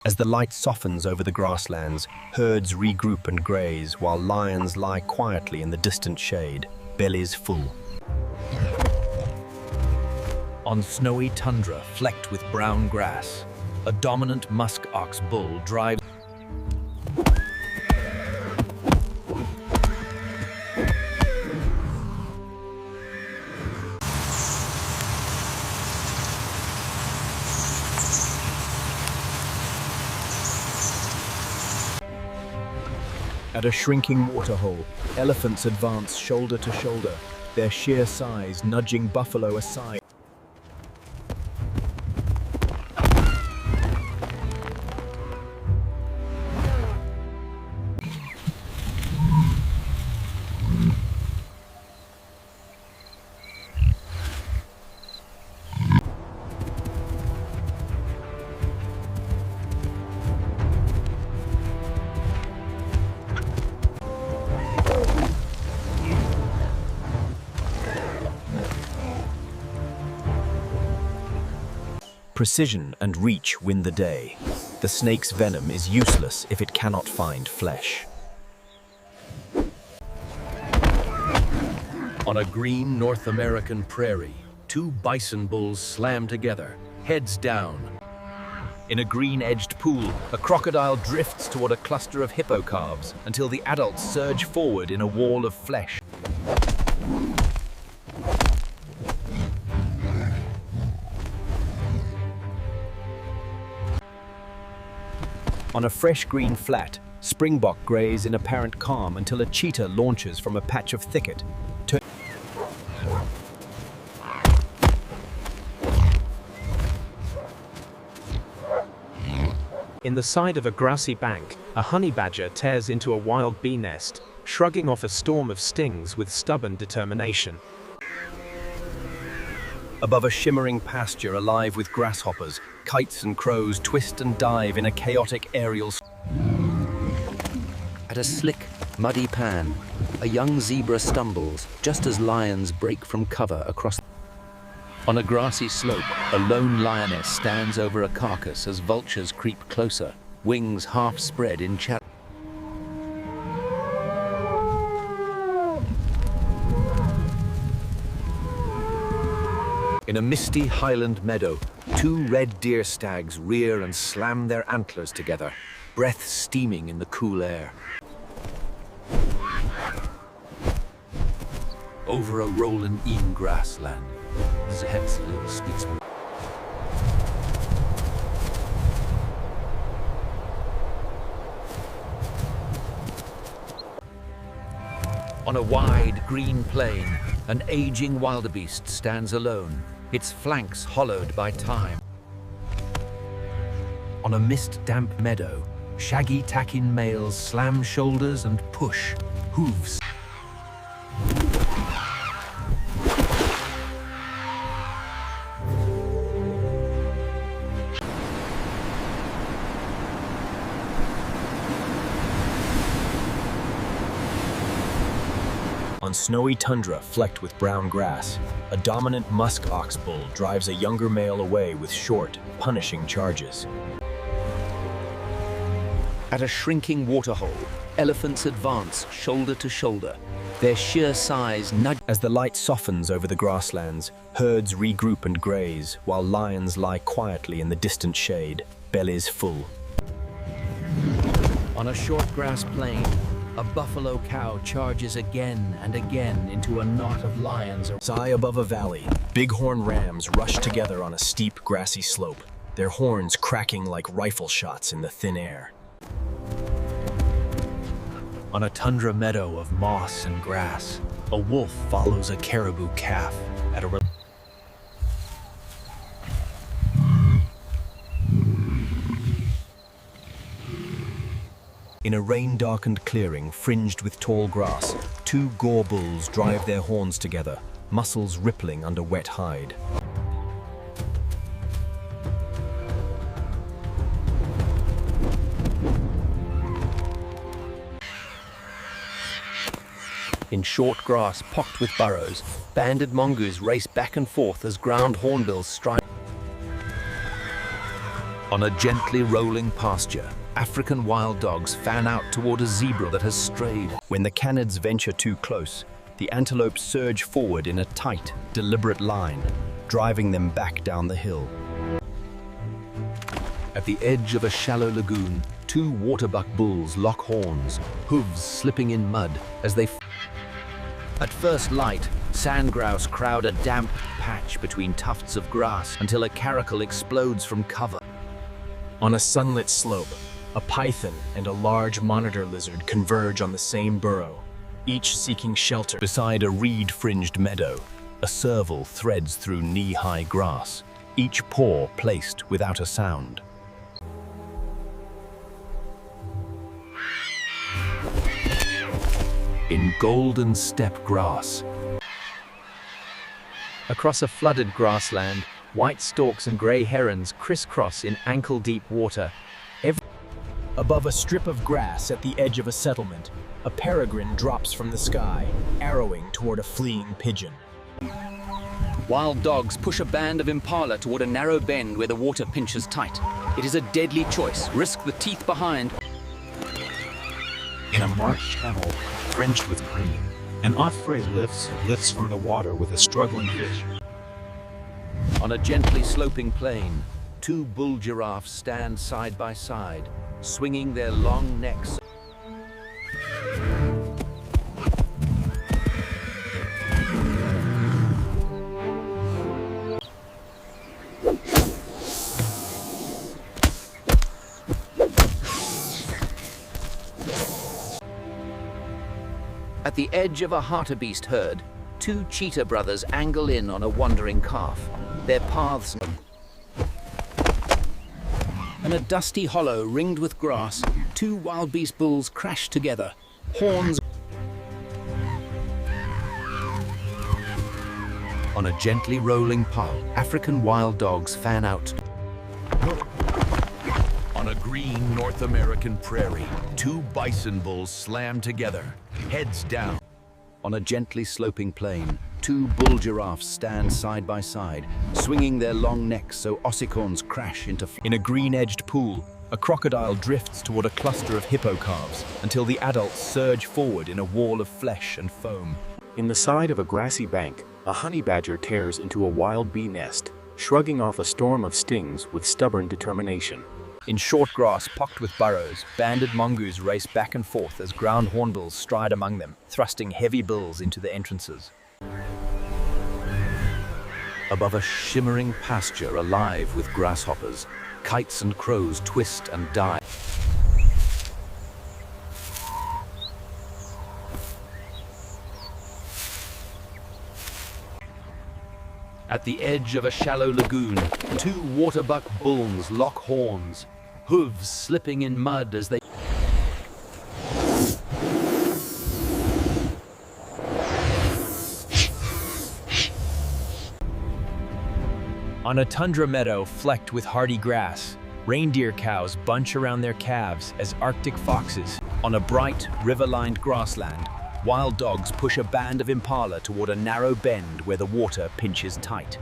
As the light softens over the grasslands, herds regroup and graze, while lions lie quietly in the distant shade, bellies full. On snowy tundra flecked with brown grass, a dominant musk ox bull drives At a shrinking waterhole, elephants advance shoulder to shoulder, their sheer size nudging buffalo aside. Precision and reach win the day. The snake's venom is useless if it cannot find flesh. On a green North American prairie, two bison bulls slam together, heads down. In a green-edged pool, a crocodile drifts toward a cluster of hippo calves until the adults surge forward in a wall of flesh. On a fresh green flat, springbok graze in apparent calm until a cheetah launches from a patch of thicket. In the side of a grassy bank, a honey badger tears into a wild bee nest, shrugging off a storm of stings with stubborn determination. Above a shimmering pasture alive with grasshoppers, kites and crows twist and dive in a chaotic aerial. At a slick, muddy pan, a young zebra stumbles just as lions break from cover across. On a grassy slope, a lone lioness stands over a carcass as vultures creep closer, wings half spread in challenge. In a misty highland meadow, two red deer stags rear and slam their antlers together, breath steaming in the cool air. Over a rolling grassland, Zed's little speaks. On a wide green plain, an aging wildebeest stands alone, its flanks hollowed by time. On a mist-damp meadow, shaggy takin males slam shoulders and push, hooves. On snowy tundra flecked with brown grass, a dominant musk ox bull drives a younger male away with short, punishing charges. At a shrinking waterhole, elephants advance shoulder to shoulder, their sheer size nudge. As the light softens over the grasslands, herds regroup and graze, while lions lie quietly in the distant shade, bellies full. On a short grass plain, a buffalo cow charges again and again into a knot of lions. High above a valley, bighorn rams rush together on a steep, grassy slope, their horns cracking like rifle shots in the thin air. On a tundra meadow of moss and grass, a wolf follows a caribou calf at a In a rain-darkened clearing fringed with tall grass, two gore bulls drive their horns together, muscles rippling under wet hide. In short grass pocked with burrows, banded mongoose race back and forth as ground hornbills strike. On a gently rolling pasture, African wild dogs fan out toward a zebra that has strayed. When the canids venture too close, the antelopes surge forward in a tight, deliberate line, driving them back down the hill. At the edge of a shallow lagoon, two waterbuck bulls lock horns, hooves slipping in mud as they... At first light, sand grouse crowd a damp patch between tufts of grass until a caracal explodes from cover. On a sunlit slope, a python and a large monitor lizard converge on the same burrow, each seeking shelter. Beside a reed-fringed meadow, a serval threads through knee-high grass, each paw placed without a sound. In golden steppe grass. Across a flooded grassland, white storks and grey herons crisscross in ankle-deep water. Above a strip of grass at the edge of a settlement, a peregrine drops from the sky, arrowing toward a fleeing pigeon. Wild dogs push a band of impala toward a narrow bend where the water pinches tight. It is a deadly choice. Risk the teeth behind. In a marsh channel fringed with green, an osprey lifts from the water with a struggling fish. On a gently sloping plain, two bull giraffes stand side by side, swinging their long necks. At the edge of a hartebeest herd, two cheetah brothers angle in on a wandering calf. Their paths... In a dusty hollow ringed with grass, two wildebeest bulls crash together, horns... On a gently rolling path, African wild dogs fan out. On a green North American prairie, two bison bulls slam together, heads down. On a gently sloping plain, two bull giraffes stand side by side, swinging their long necks so ossicorns crash into... In a green-edged pool, a crocodile drifts toward a cluster of hippo calves until the adults surge forward in a wall of flesh and foam. In the side of a grassy bank, a honey badger tears into a wild bee nest, shrugging off a storm of stings with stubborn determination. In short grass pocked with burrows, banded mongoose race back and forth as ground hornbills stride among them, thrusting heavy bills into the entrances. Above a shimmering pasture alive with grasshoppers, kites and crows twist and dive. At the edge of a shallow lagoon, two waterbuck bulls lock horns, hooves slipping in mud as they... On a tundra meadow flecked with hardy grass, reindeer cows bunch around their calves as Arctic foxes. On a bright, river-lined grassland, wild dogs push a band of impala toward a narrow bend where the water pinches tight.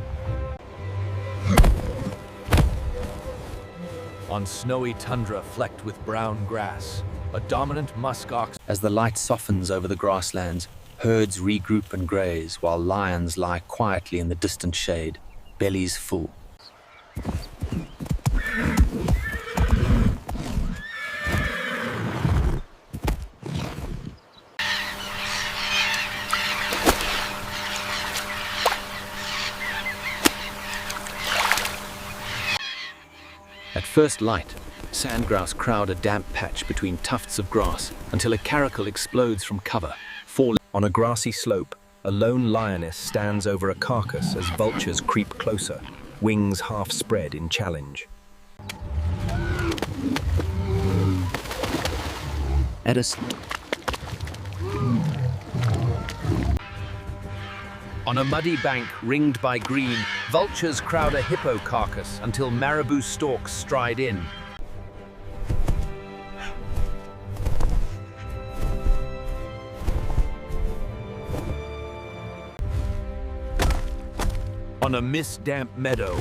On snowy tundra flecked with brown grass, a dominant musk ox... As the light softens over the grasslands, herds regroup and graze while lions lie quietly in the distant shade, bellies full. At first light, sandgrouse crowd a damp patch between tufts of grass until a caracal explodes from cover, falling. On a grassy slope, a lone lioness stands over a carcass as vultures creep closer, wings half spread in challenge. At a On a muddy bank ringed by green, vultures crowd a hippo carcass until marabou storks stride in. On a mist-damp meadow,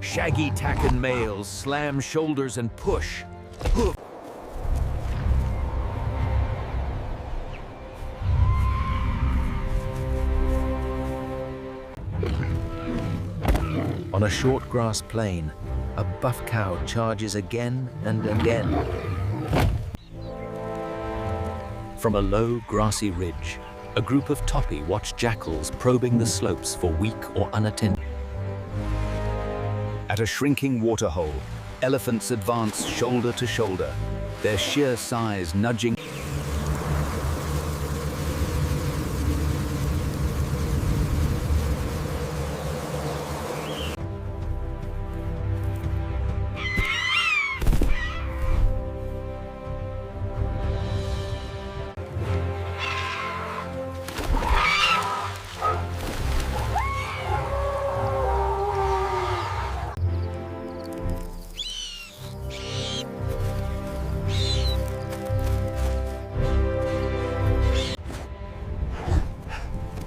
Shaggy tacken males slam shoulders and push. On a short grass plain, a buff cow charges again and again. From a low, grassy ridge, a group of topi watch jackals probing the slopes for weak or unattended. At a shrinking waterhole, elephants advance shoulder to shoulder, their sheer size nudging.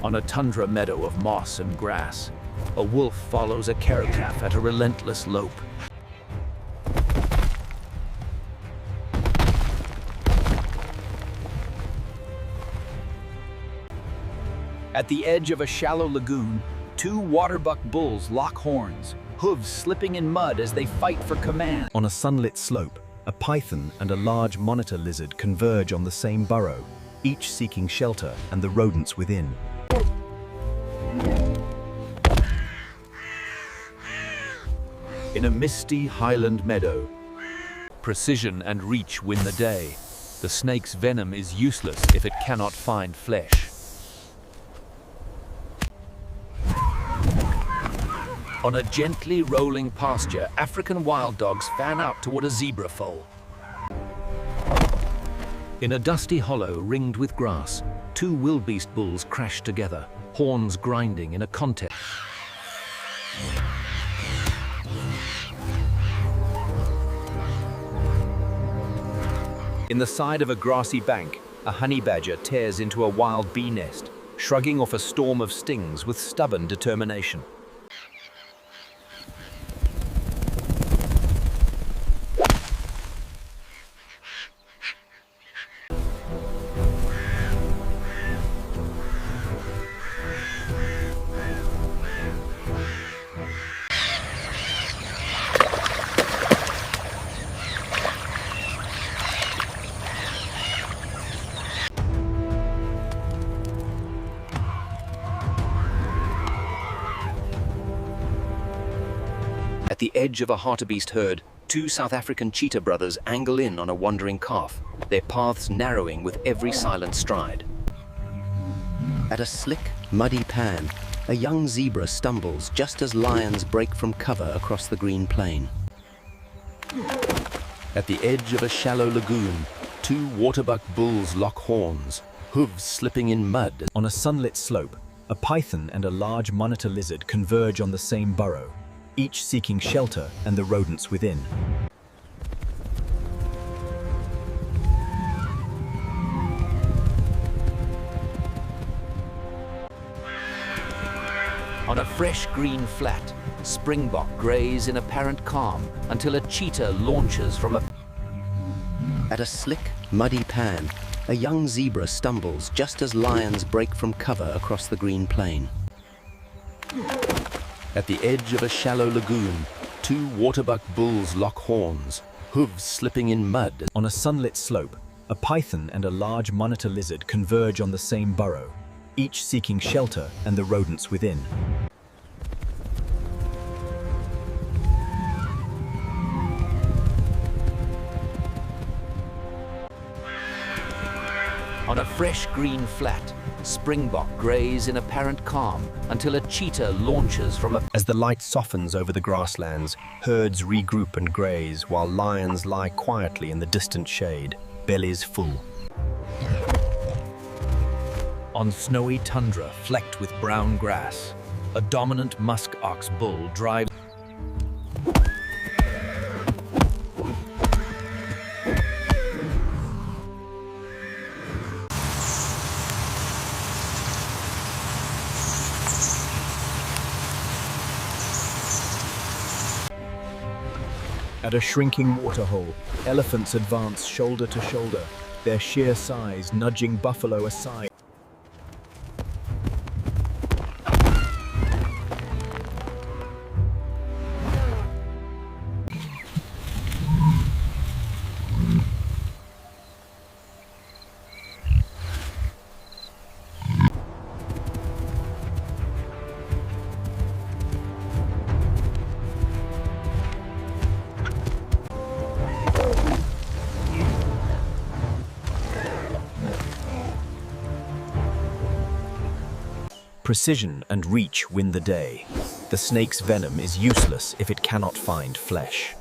On a tundra meadow of moss and grass, a wolf follows a giraffe at a relentless lope. At the edge of a shallow lagoon, two waterbuck bulls lock horns, hooves slipping in mud as they fight for command. On a sunlit slope, a python and a large monitor lizard converge on the same burrow, each seeking shelter and the rodents within. In a misty highland meadow, precision and reach win the day. The snake's venom is useless if it cannot find flesh. On a gently rolling pasture, African wild dogs fan out toward a zebra foal. In a dusty hollow ringed with grass, two wildebeest bulls crash together, horns grinding in a contest. In the side of a grassy bank, a honey badger tears into a wild bee nest, shrugging off a storm of stings with stubborn determination. At the edge of a hartebeest herd, two South African cheetah brothers angle in on a wandering calf, their paths narrowing with every silent stride. At a slick, muddy pan, a young zebra stumbles just as lions break from cover across the green plain. At the edge of a shallow lagoon, two waterbuck bulls lock horns, hooves slipping in mud. On a sunlit slope, a python and a large monitor lizard converge on the same burrow, each seeking shelter and the rodents within. On a fresh green flat, springbok graze in apparent calm until a cheetah launches from a... At a slick, muddy pan, a young zebra stumbles just as lions break from cover across the green plain. At the edge of a shallow lagoon, two waterbuck bulls lock horns, hooves slipping in mud. On a sunlit slope, a python and a large monitor lizard converge on the same burrow, each seeking shelter and the rodents within. On a fresh green flat, springbok graze in apparent calm until a cheetah launches from a... As the light softens over the grasslands, herds regroup and graze while lions lie quietly in the distant shade, bellies full. On snowy tundra flecked with brown grass, a dominant musk ox bull drives... At a shrinking waterhole, elephants advance shoulder to shoulder, their sheer size nudging buffalo aside. Precision and reach win the day. The snake's venom is useless if it cannot find flesh.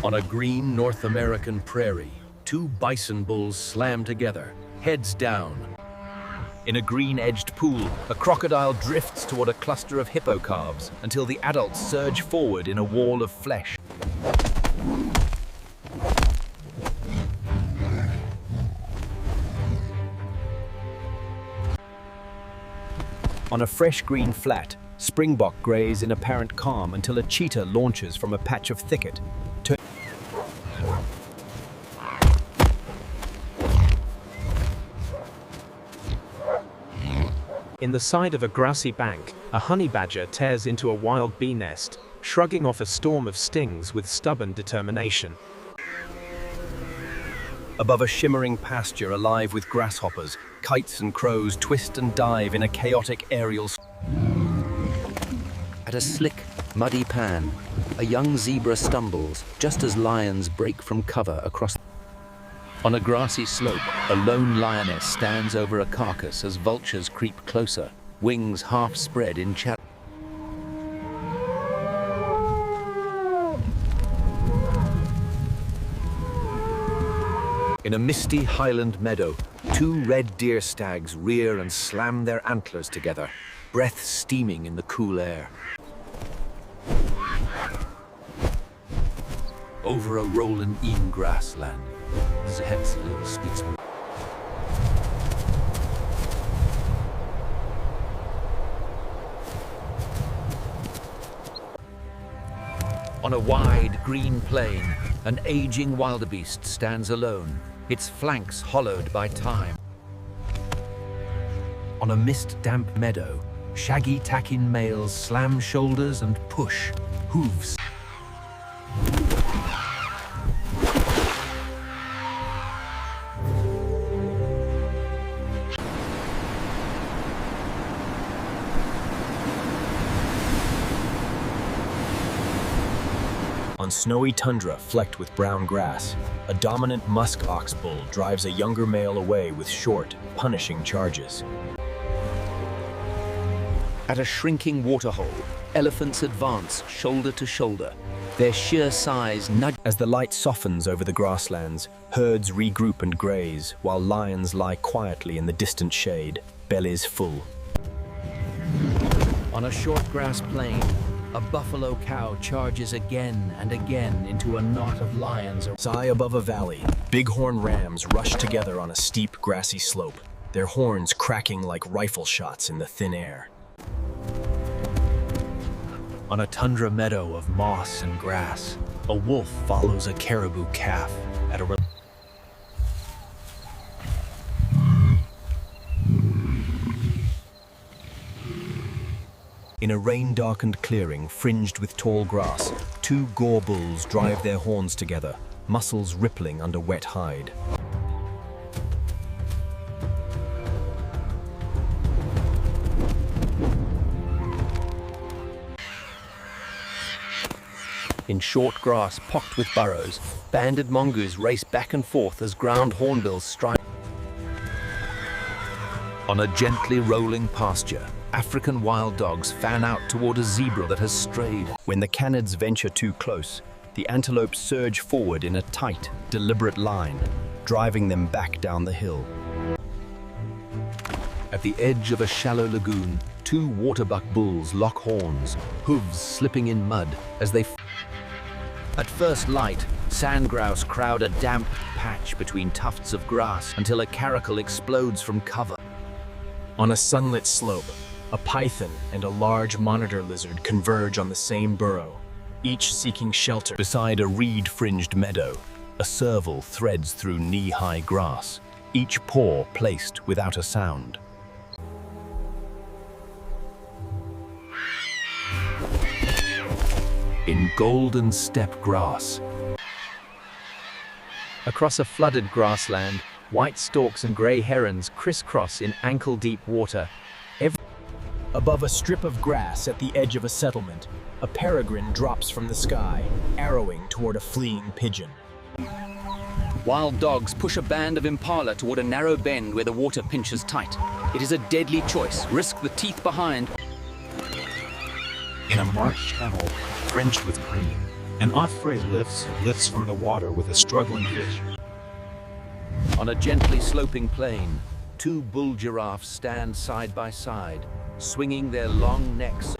On a green North American prairie, two bison bulls slam together, heads down. In a green-edged pool, a crocodile drifts toward a cluster of hippo calves until the adults surge forward in a wall of flesh. On a fresh green flat, springbok graze in apparent calm until a cheetah launches from a patch of thicket. In the side of a grassy bank, a honey badger tears into a wild bee nest, shrugging off a storm of stings with stubborn determination. Above a shimmering pasture alive with grasshoppers, kites and crows twist and dive in a chaotic aerial. At a slick, muddy pan, a young zebra stumbles just as lions break from cover across. On a grassy slope, a lone lioness stands over a carcass as vultures creep closer, wings half spread in shadow. In a misty highland meadow, two red deer stags rear and slam their antlers together, breath steaming in the cool air. Over a rolling in grassland, the head's little speaks. On a wide green plain, an aging wildebeest stands alone, its flanks hollowed by time. On a mist-damp meadow, shaggy takin males slam shoulders and push, hooves. On snowy tundra flecked with brown grass, a dominant musk ox bull drives a younger male away with short, punishing charges. At a shrinking waterhole, elephants advance shoulder to shoulder, their sheer size nudge. As the light softens over the grasslands, herds regroup and graze, while lions lie quietly in the distant shade, bellies full. On a short grass plain, a buffalo cow charges again and again into a knot of lions. High above a valley, bighorn rams rush together on a steep, grassy slope, their horns cracking like rifle shots in the thin air. On a tundra meadow of moss and grass, a wolf follows a caribou calf at a In a rain-darkened clearing fringed with tall grass, two gore bulls drive their horns together, muscles rippling under wet hide. In short grass pocked with burrows, banded mongoose race back and forth as ground hornbills strike. On a gently rolling pasture, African wild dogs fan out toward a zebra that has strayed. When the canids venture too close, the antelopes surge forward in a tight, deliberate line, driving them back down the hill. At the edge of a shallow lagoon, two waterbuck bulls lock horns, hooves slipping in mud as they... At first light, sand grouse crowd a damp patch between tufts of grass until a caracal explodes from cover. On a sunlit slope, A python and a large monitor lizard converge on the same burrow, each seeking shelter. Beside a reed-fringed meadow, a serval threads through knee-high grass, each paw placed without a sound. In golden steppe grass, Across a flooded grassland, white storks and grey herons crisscross in ankle-deep water. Above a strip of grass at the edge of a settlement, a peregrine drops from the sky, arrowing toward a fleeing pigeon. Wild dogs push a band of impala toward a narrow bend where the water pinches tight. It is a deadly choice. Risk the teeth behind. In a marsh channel, fringed with green, an osprey lifts from the water with a struggling fish. On a gently sloping plain, two bull giraffes stand side by side, swinging their long necks.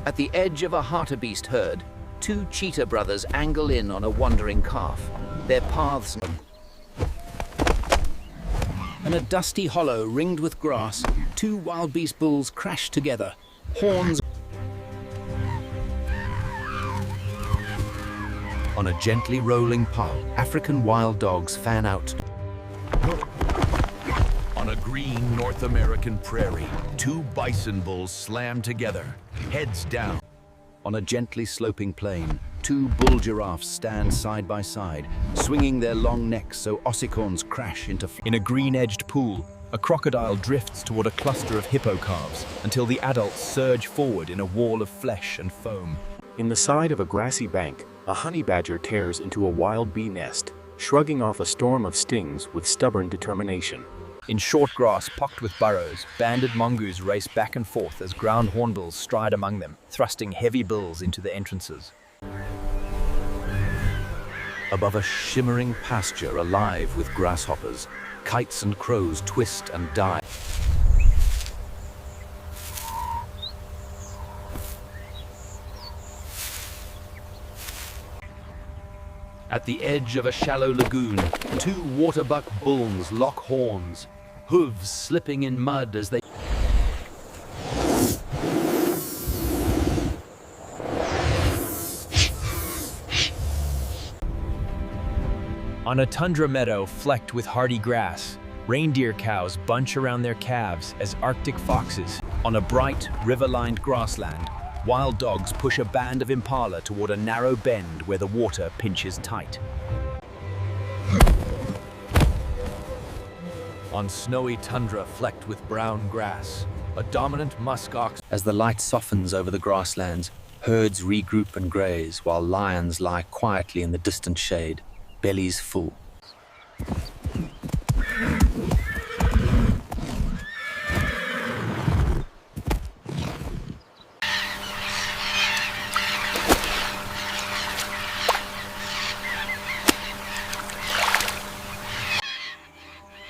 At the edge of a hartebeest herd, two cheetah brothers angle in on a wandering calf. Their paths in a dusty hollow ringed with grass, two wildebeest bulls crash together, horns. On a gently rolling path, African wild dogs fan out. on a green North American prairie, two bison bulls slam together, heads down. On a gently sloping plain, two bull giraffes stand side by side, swinging their long necks so ossicorns crash into. In a green-edged pool, a crocodile drifts toward a cluster of hippo calves until the adults surge forward in a wall of flesh and foam. In the side of a grassy bank, a honey badger tears into a wild bee nest, shrugging off a storm of stings with stubborn determination. In short grass pocked with burrows, banded mongoose race back and forth as ground hornbills stride among them, thrusting heavy bills into the entrances. Above a shimmering pasture alive with grasshoppers, kites and crows twist and die. At the edge of a shallow lagoon, two waterbuck bulls lock horns, hooves slipping in mud as they. On a tundra meadow flecked with hardy grass, reindeer cows bunch around their calves as Arctic foxes. On a bright, river-lined grassland, wild dogs push a band of impala toward a narrow bend where the water pinches tight. On snowy tundra flecked with brown grass, a dominant musk ox. As the light softens over the grasslands, herds regroup and graze while lions lie quietly in the distant shade, bellies full.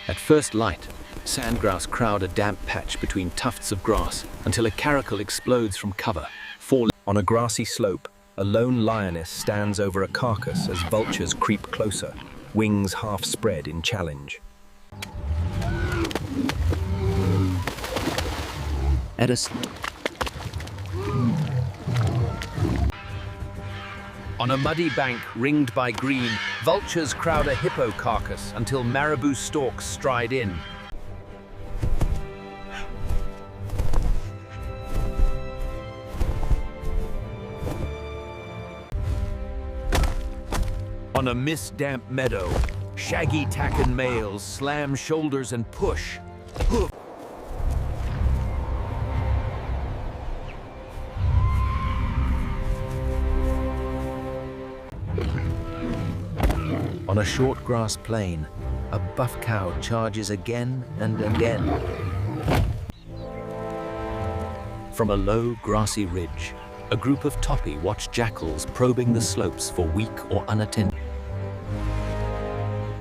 At first light, sandgrouse crowd a damp patch between tufts of grass until a caracal explodes from cover, falling. On a grassy slope, a lone lioness stands over a carcass as vultures creep closer, wings half spread in challenge. At a On a muddy bank ringed by green, vultures crowd a hippo carcass until marabou storks stride in. On a mist-damp meadow, shaggy tacken males slam shoulders and push. On a short grass plain, a buff cow charges again and again. From a low, grassy ridge, a group of topi watch jackals probing the slopes for weak or unattended.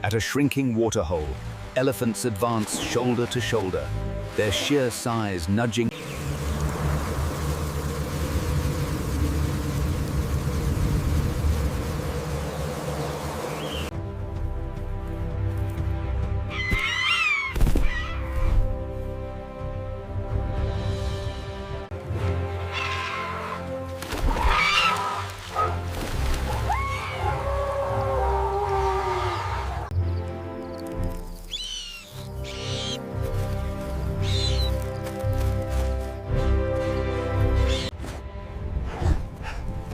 At a shrinking waterhole, elephants advance shoulder to shoulder, their sheer size nudging.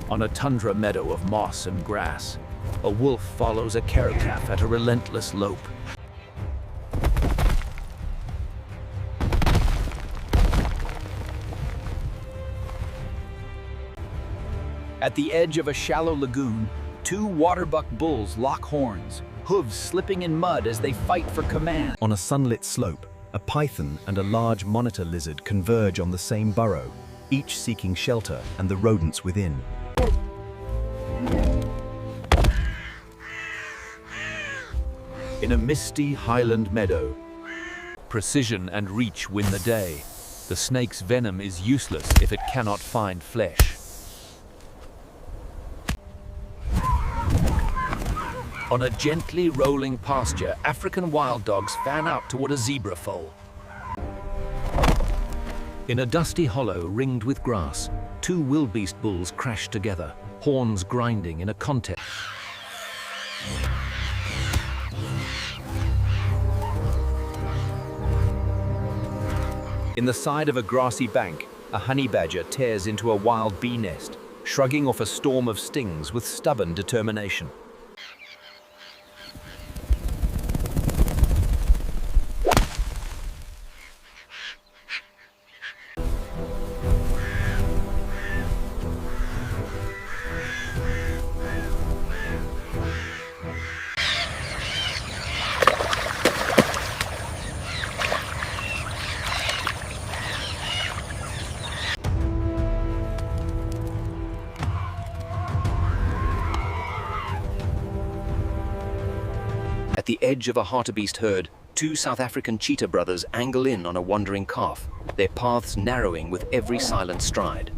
On a tundra meadow of moss and grass, a wolf follows a Giraffe at a relentless lope. At the edge of a shallow lagoon, two waterbuck bulls lock horns, hooves slipping in mud as they fight for command. On a sunlit slope, a python and a large monitor lizard converge on the same burrow, each seeking shelter and the rodents within. In a misty highland meadow, precision and reach win the day. The snake's venom is useless if it cannot find flesh. On a gently rolling pasture, African wild dogs fan out toward a zebra foal. In a dusty hollow ringed with grass, two wildebeest bulls crash together, horns grinding in a contest. In the side of a grassy bank, a honey badger tears into a wild bee nest, shrugging off a storm of stings with stubborn determination. At the edge of a hartebeest herd, two South African cheetah brothers angle in on a wandering calf, their paths narrowing with every silent stride.